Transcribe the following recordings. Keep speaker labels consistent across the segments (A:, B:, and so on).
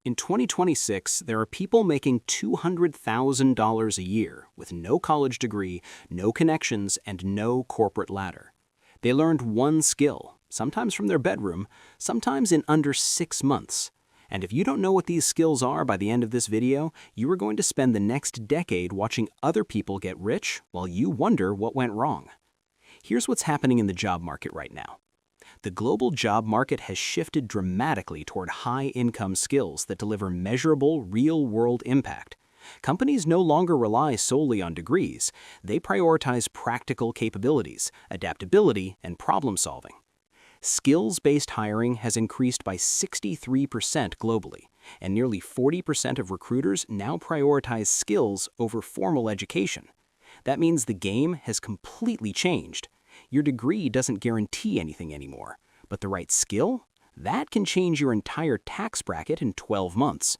A: In 2026, there are people making $200,000 a year with no college degree, no connections, and no corporate ladder. They learned one skill, sometimes from their bedroom, sometimes in under 6 months. And if you don't know what these skills are by the end of this video, you are going to spend the next decade watching other people get rich while you wonder what went wrong. Here's what's happening in the job market right now. The global job market has shifted dramatically toward high-income skills that deliver measurable, real-world impact. Companies no longer rely solely on degrees. They prioritize practical capabilities, adaptability, and problem-solving. Skills-based hiring has increased by 63% globally, and nearly 40% of recruiters now prioritize skills over formal education. That means the game has completely changed. Your degree doesn't guarantee anything anymore, but the right skill? That can change your entire tax bracket in 12 months.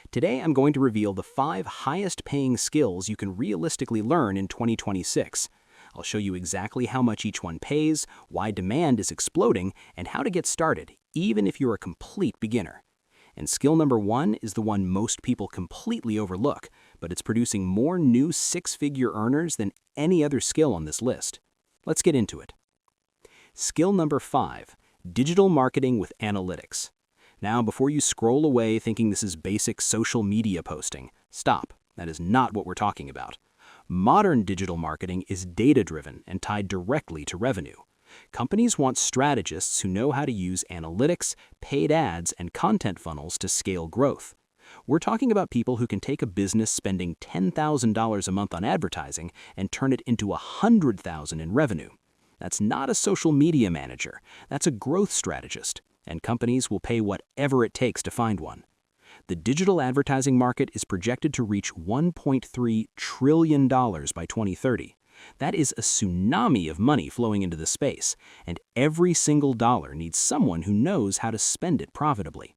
A: Today, I'm going to reveal the 5 highest-paying skills you can realistically learn in 2026. I'll show you exactly how much each one pays, why demand is exploding, and how to get started, even if you're a complete beginner. And skill number 1 is the one most people completely overlook, but it's producing more new 6-figure earners than any other skill on this list. Let's get into it. Skill number 5, digital marketing with analytics. Now, before you scroll away thinking this is basic social media posting, stop. That is not what we're talking about. Modern digital marketing is data-driven and tied directly to revenue. Companies want strategists who know how to use analytics, paid ads, and content funnels to scale growth. We're talking about people who can take a business spending $10,000 a month on advertising and turn it into $100,000 in revenue. That's not a social media manager. That's a growth strategist, and companies will pay whatever it takes to find one. The digital advertising market is projected to reach $1.3 trillion by 2030. That is a tsunami of money flowing into the space, and every single dollar needs someone who knows how to spend it profitably.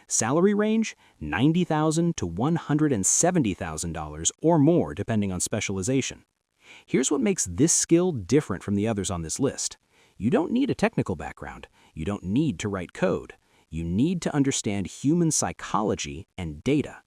A: Salary range, $90,000 to $170,000 or more depending on specialization. Here's what makes this skill different from the others on this list. You don't need a technical background. You don't need to write code. You need to understand human psychology and data.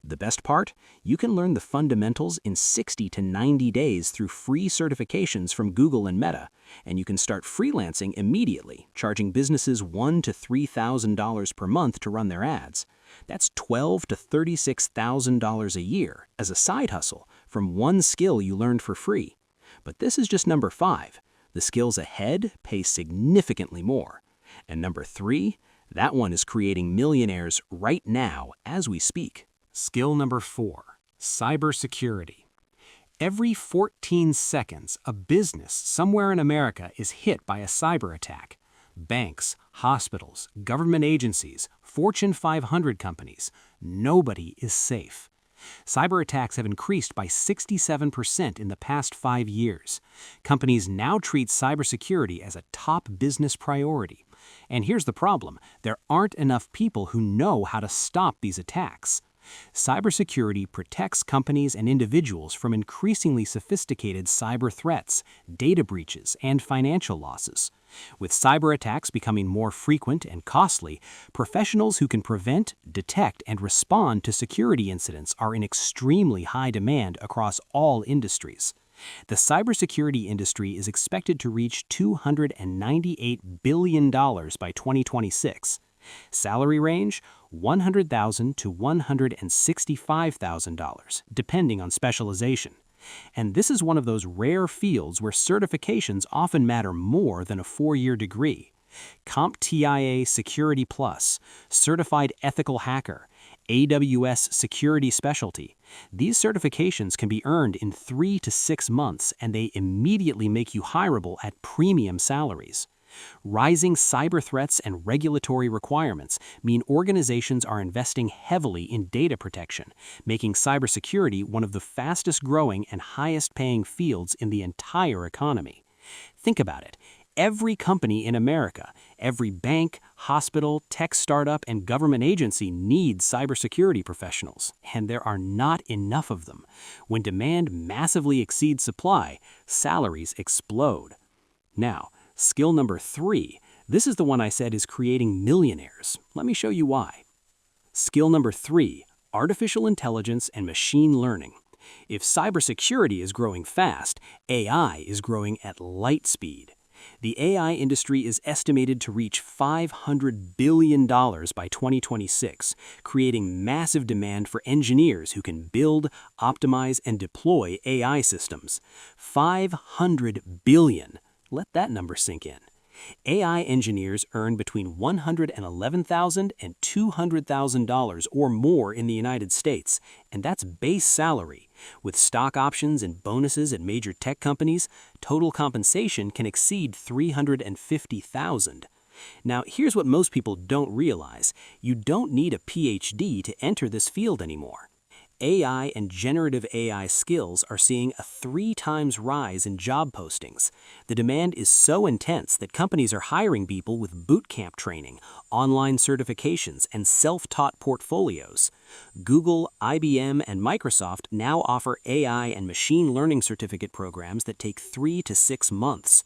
A: The best part? You can learn the fundamentals in 60 to 90 days through free certifications from Google and Meta, and you can start freelancing immediately, charging businesses $1,000 to $3,000 per month to run their ads. That's $12,000 to $36,000 a year as a side hustle from one skill you learned for free. But this is just number 5. The skills ahead pay significantly more. And number 3, that one is creating millionaires right now as we speak. Skill number 4, cybersecurity. Every 14 seconds, a business somewhere in America is hit by a cyber attack. Banks, hospitals, government agencies, Fortune 500 companies, nobody is safe. Cyber attacks have increased by 67% in the past 5 years. Companies now treat cybersecurity as a top business priority. And here's the problem: there aren't enough people who know how to stop these attacks. Cybersecurity protects companies and individuals from increasingly sophisticated cyber threats, data breaches, and financial losses. With cyber attacks becoming more frequent and costly, professionals who can prevent, detect, and respond to security incidents are in extremely high demand across all industries. The cybersecurity industry is expected to reach $298 billion by 2026. Salary range, $100,000 to $165,000, depending on specialization. And this is one of those rare fields where certifications often matter more than a 4-year degree. CompTIA Security Plus, Certified Ethical Hacker, AWS Security Specialty. These certifications can be earned in 3 to 6 months, and they immediately make you hireable at premium salaries. Rising cyber threats and regulatory requirements mean organizations are investing heavily in data protection, making cybersecurity one of the fastest-growing and highest-paying fields in the entire economy. Think about it. Every company in America, every bank, hospital, tech startup, and government agency needs cybersecurity professionals, and there are not enough of them. When demand massively exceeds supply, salaries explode. Now, skill number 3, this is the one I said is creating millionaires. Let me show you why. Skill number 3, artificial intelligence and machine learning. If cybersecurity is growing fast, AI is growing at light speed. The AI industry is estimated to reach $500 billion by 2026, creating massive demand for engineers who can build, optimize, and deploy AI systems. 500 billion. Let that number sink in. AI engineers earn between $111,000 and $200,000 or more in the United States, and that's base salary. With stock options and bonuses at major tech companies, total compensation can exceed $350,000. Now, here's what most people don't realize. You don't need a PhD to enter this field anymore. AI and generative AI skills are seeing a 3 times rise in job postings. The demand is so intense that companies are hiring people with bootcamp training, online certifications, and self-taught portfolios. Google, IBM, and Microsoft now offer AI and machine learning certificate programs that take 3 to 6 months.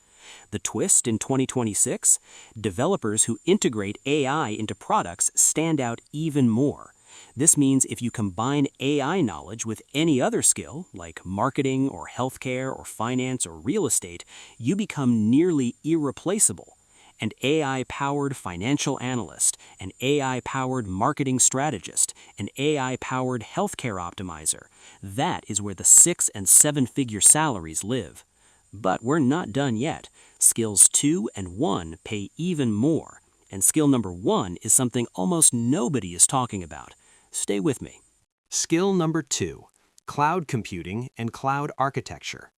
A: The twist in 2026? Developers who integrate AI into products stand out even more. This means if you combine AI knowledge with any other skill, like marketing or healthcare or finance or real estate, you become nearly irreplaceable. An AI-powered financial analyst, an AI-powered marketing strategist, an AI-powered healthcare optimizer. That is where the 6- and 7-figure salaries live. But we're not done yet. Skills 2 and 1 pay even more. And skill number 1 is something almost nobody is talking about. Stay with me. Skill number 2, cloud computing and cloud architecture.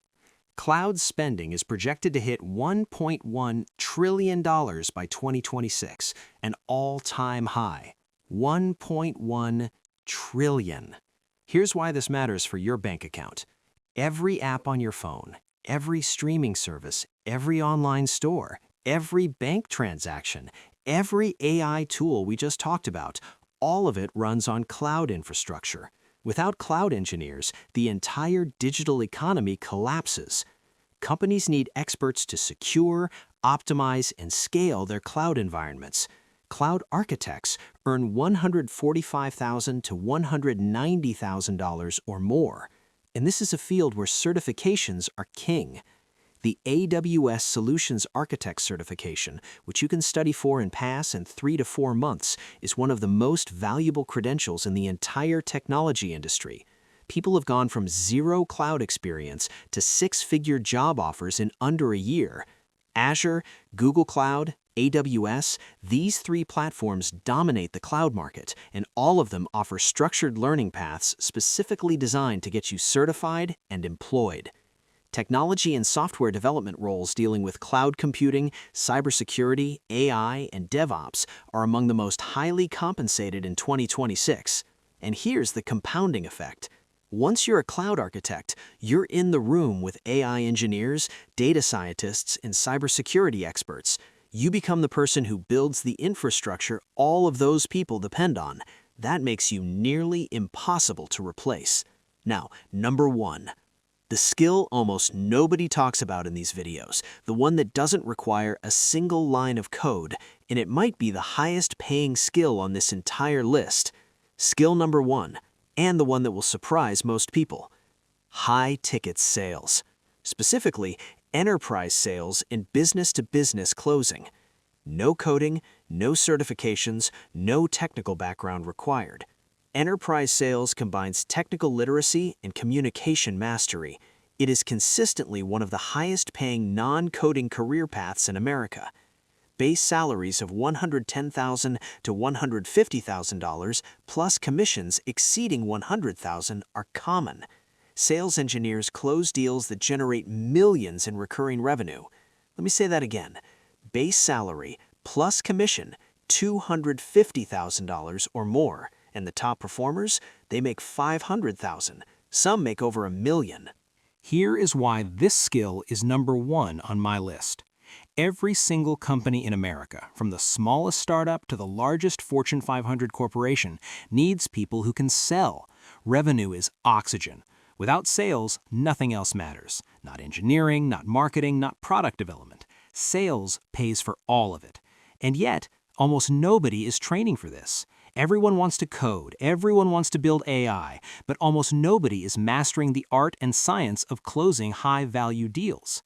A: Cloud spending is projected to hit $1.1 trillion by 2026, an all-time high. 1.1 trillion. Here's why this matters for your bank account. Every app on your phone, every streaming service, every online store, every bank transaction, every AI tool we just talked about, all of it runs on cloud infrastructure. Without cloud engineers, the entire digital economy collapses. Companies need experts to secure, optimize, and scale their cloud environments. Cloud architects earn $145,000 to $190,000 or more. And this is a field where certifications are king. The AWS Solutions Architect certification, which you can study for and pass in 3 to 4 months, is one of the most valuable credentials in the entire technology industry. People have gone from 0 cloud experience to 6-figure job offers in under a year. Azure, Google Cloud, AWS, these 3 platforms dominate the cloud market, and all of them offer structured learning paths specifically designed to get you certified and employed. Technology and software development roles dealing with cloud computing, cybersecurity, AI, and DevOps are among the most highly compensated in 2026. And here's the compounding effect. Once you're a cloud architect, you're in the room with AI engineers, data scientists, and cybersecurity experts. You become the person who builds the infrastructure all of those people depend on. That makes you nearly impossible to replace. Now, number 1. The skill almost nobody talks about in these videos, the one that doesn't require a single line of code, and it might be the highest paying skill on this entire list. Skill number 1, and the one that will surprise most people. High-ticket sales. Specifically, enterprise sales and business-to-business closing. No coding, no certifications, no technical background required. Enterprise sales combines technical literacy and communication mastery. It is consistently one of the highest-paying non-coding career paths in America. Base salaries of $110,000 to $150,000 plus commissions exceeding $100,000 are common. Sales engineers close deals that generate millions in recurring revenue. Let me say that again. Base salary plus commission, $250,000 or more. And the top performers, they make $500,000. Some make over $1 million. Here is why this skill is number 1 on my list. Every single company in America, from the smallest startup to the largest Fortune 500 corporation, needs people who can sell. Revenue is oxygen. Without sales, nothing else matters. Not engineering, not marketing, not product development. Sales pays for all of it. And yet, almost nobody is training for this. Everyone wants to code, everyone wants to build AI, but almost nobody is mastering the art and science of closing high-value deals.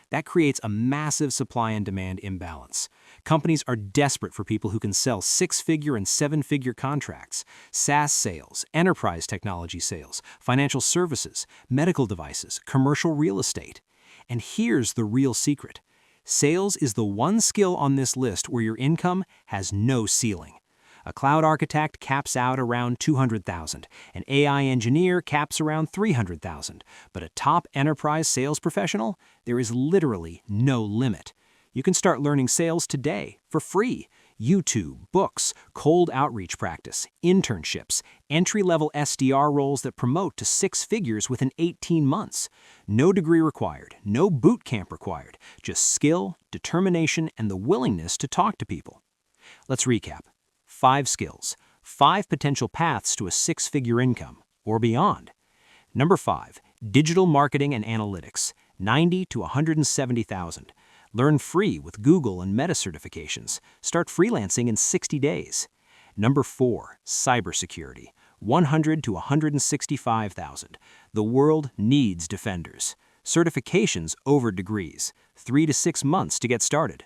A: That creates a massive supply and demand imbalance. Companies are desperate for people who can sell six-figure and seven-figure contracts, SaaS sales, enterprise technology sales, financial services, medical devices, commercial real estate. And here's the real secret. Sales is the one skill on this list where your income has no ceiling. A cloud architect caps out around $200,000, an AI engineer caps around $300,000, but a top enterprise sales professional, there is literally no limit. You can start learning sales today for free. YouTube, books, cold outreach practice, internships, entry-level SDR roles that promote to six figures within 18 months. No degree required, no boot camp required, just skill, determination, and the willingness to talk to people. Let's recap. 5 skills, 5 potential paths to a six-figure income, or beyond. Number 5, digital marketing and analytics, $90,000 to $170,000. Learn free with Google and Meta certifications. Start freelancing in 60 days. Number 4, cybersecurity, $100,000 to $165,000. The world needs defenders. Certifications over degrees, 3 to 6 months to get started.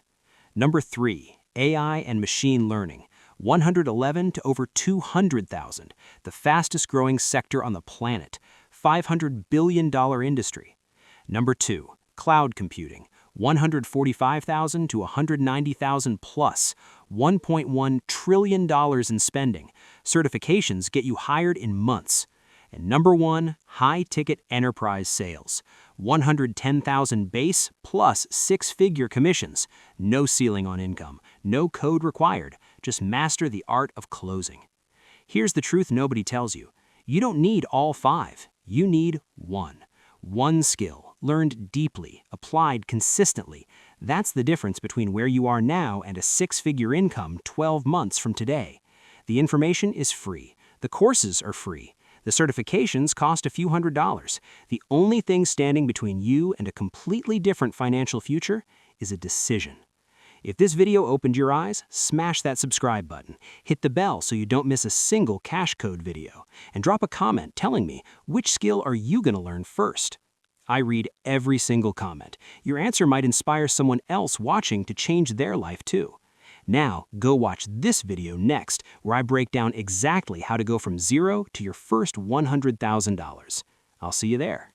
A: Number 3, AI and machine learning, $111,000 to over $200,000, the fastest growing sector on the planet, $500 billion industry. Number 2, cloud computing, $145,000 to $190,000 plus, $1.1 trillion in spending. Certifications get you hired in months. And number 1, high-ticket enterprise sales, $110,000 base plus six-figure commissions. No ceiling on income, no code required. Just master the art of closing. Here's the truth nobody tells you. You don't need all 5. You need one. One skill, learned deeply, applied consistently. That's the difference between where you are now and a six-figure income 12 months from today. The information is free. The courses are free. The certifications cost a few $100s. The only thing standing between you and a completely different financial future is a decision. If this video opened your eyes, smash that subscribe button, hit the bell so you don't miss a single cash code video, and drop a comment telling me which skill are you going to learn first. I read every single comment. Your answer might inspire someone else watching to change their life too. Now, go watch this video next, where I break down exactly how to go from zero to your first $100,000. I'll see you there.